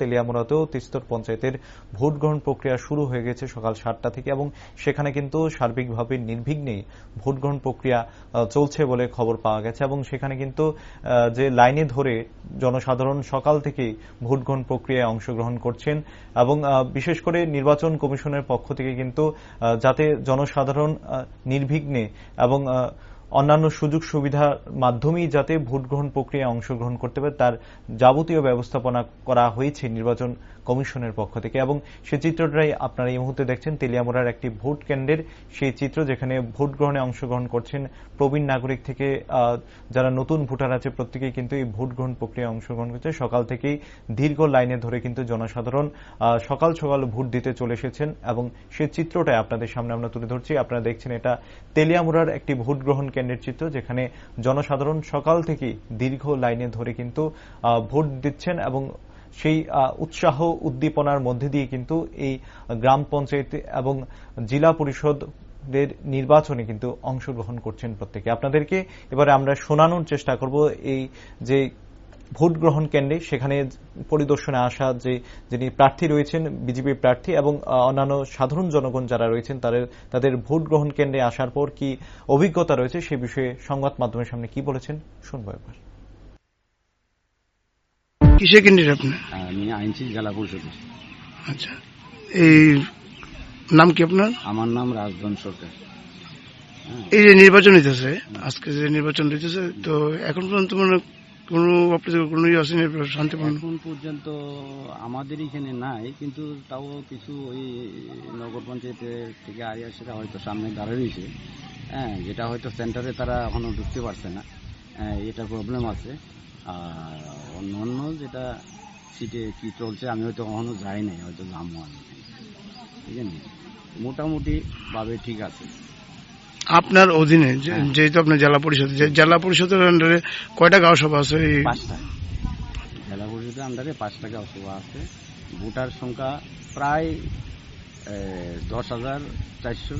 তেলিয়ামুড়াতেও তিস্তর পঞ্চায়েতের ভোট গ্রহণ প্রক্রিয়া শুরু হয়ে গেছে সকাল 7টা থেকে এবং সেখানে কিন্তু সার্বিকভাবে নির্বিঘ্নে ভোট গ্রহণ প্রক্রিয়া চলছে বলে খবর পাওয়া গেছে এবং সেখানে কিন্তু যে লাইনে ধরে জনসাধারণ সকাল থেকে ভোট গ্রহণ প্রক্রিয়ায় অংশগ্রহণ করছেন এবং বিশেষ করে নির্বাচন কমিশনের পক্ষ থেকে কিন্তু যাতে জনসাধারণ নির্বিঘ্নে এবং অন্যান্য সুযোগ সুবিধার মাধ্যমেই যাতে ভোট গ্রহণ প্রক্রিয়ায় অংশগ্রহণ করতে পারে তার যাবতীয় ব্যবস্থাপনা করা হয়েছে নির্বাচন কমিশনের পক্ষ থেকে এবং সেই চিত্রটাই আপনারা এই মুহূর্তে দেখছেন তেলিয়ামুড়ার একটি ভোট কেন্দ্রের সেই চিত্র যেখানে ভোট গ্রহণে অংশগ্রহণ করছেন প্রবীণ নাগরিক থেকে যারা নতুন ভোটার আছে প্রত্যেকেই কিন্তু এই ভোট গ্রহণ প্রক্রিয়ায় অংশগ্রহণ করছে সকাল থেকেই দীর্ঘ লাইনে ধরে কিন্তু জনসাধারণ সকাল সকাল ভোট দিতে চলে এসেছেন এবং সেই চিত্রটাই আপনাদের সামনে আমরা তুলে ধরছি। আপনারা দেখছেন এটা তেলিয়ামুড়ার একটি ভোট গ্রহণ কেন্দ্রের চিত্র যেখানে জনসাধারণ সকাল থেকে দীর্ঘ লাইনে ধরে কিন্তু ভোট দিচ্ছেন এবং সেই উৎসাহ উদ্দীপনার মধ্যে দিয়ে কিন্তু এই গ্রাম পঞ্চায়েত এবং জেলা পরিষদের নির্বাচনে কিন্তু অংশগ্রহণ করছেন প্রত্যেকে। আপনাদেরকে এবারে আমরা শোনানোর চেষ্টা করব এই যে ভোট গ্রহণ কেন্দ্রে সেখানে পরিদর্শনে আসা যে যিনি প্রার্থী রয়েছেন বিজেপি প্রার্থী এবং অন্যান্য সাধারণ জনগণ যারা রয়েছেন তাদের ভোট গ্রহণ কেন্দ্রে আসার পর কি অভিজ্ঞতা রয়েছে সে বিষয়ে সংবাদ মাধ্যমের সামনে কি বলেছেন শুনবো একবার। কিসে কেন্দ্রের আপনি? আমি আইনছি জেলা পরিষদে। আচ্ছা, এই নাম কি আপনার? আমার নাম রাজধন সরকার। এই যে নির্বাচন হইতেছে আজকে যে নির্বাচন হইতেছে তো এখন পর্যন্ত মানে কোনো শান্তিপূর্ণ এখন পর্যন্ত আমাদের এখানে নাই, কিন্তু তাও কিছু ওই নগর পঞ্চায়েতের থেকে সেটা হয়তো সামনে দাঁড়িয়ে রয়েছে, যেটা হয়তো সেন্টারে তারা এখনো ঢুকতে পারছে না, এটা প্রবলেম আছে। আর অন্য যেটা সিটে কি চলছে আমি হয়তো কখনো যাই নাই, হয়তো নামও আমি, ঠিক আছে, মোটামুটি ভাবে ঠিক আছে। আপনার অধীনে যেহেতু আপনার জেলা পরিষদের আন্ডারে কয়টা গাঁও সভা আছে? 5টা জেলা পরিষদের আন্ডারে 5টা গাঁও সভা আছে। ভোটার সংখ্যা প্রায় 10,400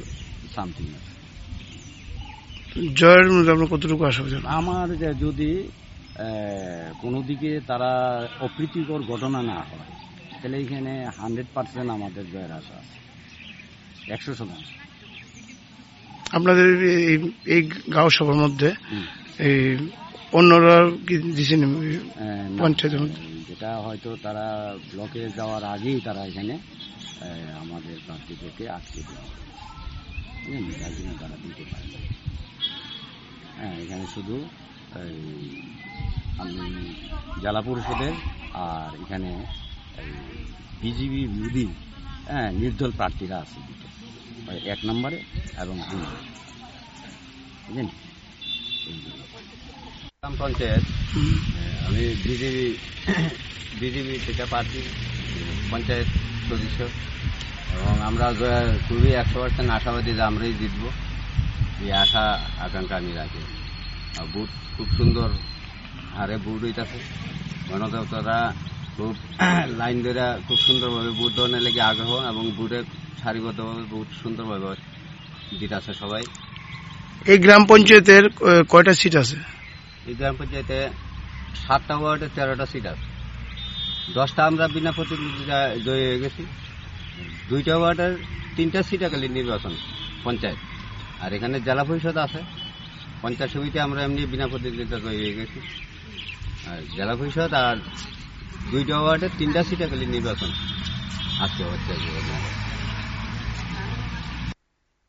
সামথিং আছে। জয়ের মধ্যে আপনার কতটুকু আশা? আমার যদি কোনো দিকে তারা অপ্রীতিকর ঘটনা না হয় তাহলে এখানে 100% আমাদের জয়ের আশা আছে, 100%। আপনাদের এই গাঁও সভার মধ্যে এই অন্যরা কি দিচ্ছেন পঞ্চায়েতের মধ্যে? যেটা হয়তো তারা ব্লকে যাওয়ার আগেই তারা এখানে আমাদের প্রার্থীদেরকে আটকে দেওয়া, যার জন্য তারা দিতে পারে। এখানে শুধু আমি জেলা পরিষদের আর এখানে বিজেপি বিরোধী নির্দল প্রার্থীরা আছে 1 নম্বরে এবং 2 নম্বরে, বুঝলেন। গ্রাম পঞ্চায়েত আমি বিজেপি থেকে প্রার্থী পঞ্চায়েত সদস্য এবং আমরা খুবই 100% আশাবাদী যে আমরাই জিতব, এই আশা আকাঙ্ক্ষা আমি রাখি। ভোট খুব সুন্দর হারে ভোট হইতেছে, গণতন্ত্ররা খুব লাইন ধরে খুব সুন্দরভাবে ভোট দেওয়ার লেগে আগ্রহ এবং ভোটের সারিবদ্ধভাবে বহুত সুন্দরভাবে দিতেছে সবাই। এই গ্রাম পঞ্চায়েতের কয়টা সিট আছে? এই গ্রাম পঞ্চায়েতে 7টা ওয়ার্ডে 13টা সিট আছে। 10টা আমরা বিনা প্রতিদ্বন্দ্বিতা জয়ী হয়ে গেছি। 2টা ওয়ার্ডের 3টা সিট খালি নির্বাচন পঞ্চায়েত, আর এখানে জেলা পরিষদ আছে। পঞ্চায়েত সমিতি আমরা এমনি বিনা প্রতিদ্বন্দ্বিতা জয়ী হয়ে গেছি। আর জেলা পরিষদ আর 2টা ওয়ার্ডের 3টা সিট খালি নির্বাচন আজকে হচ্ছে।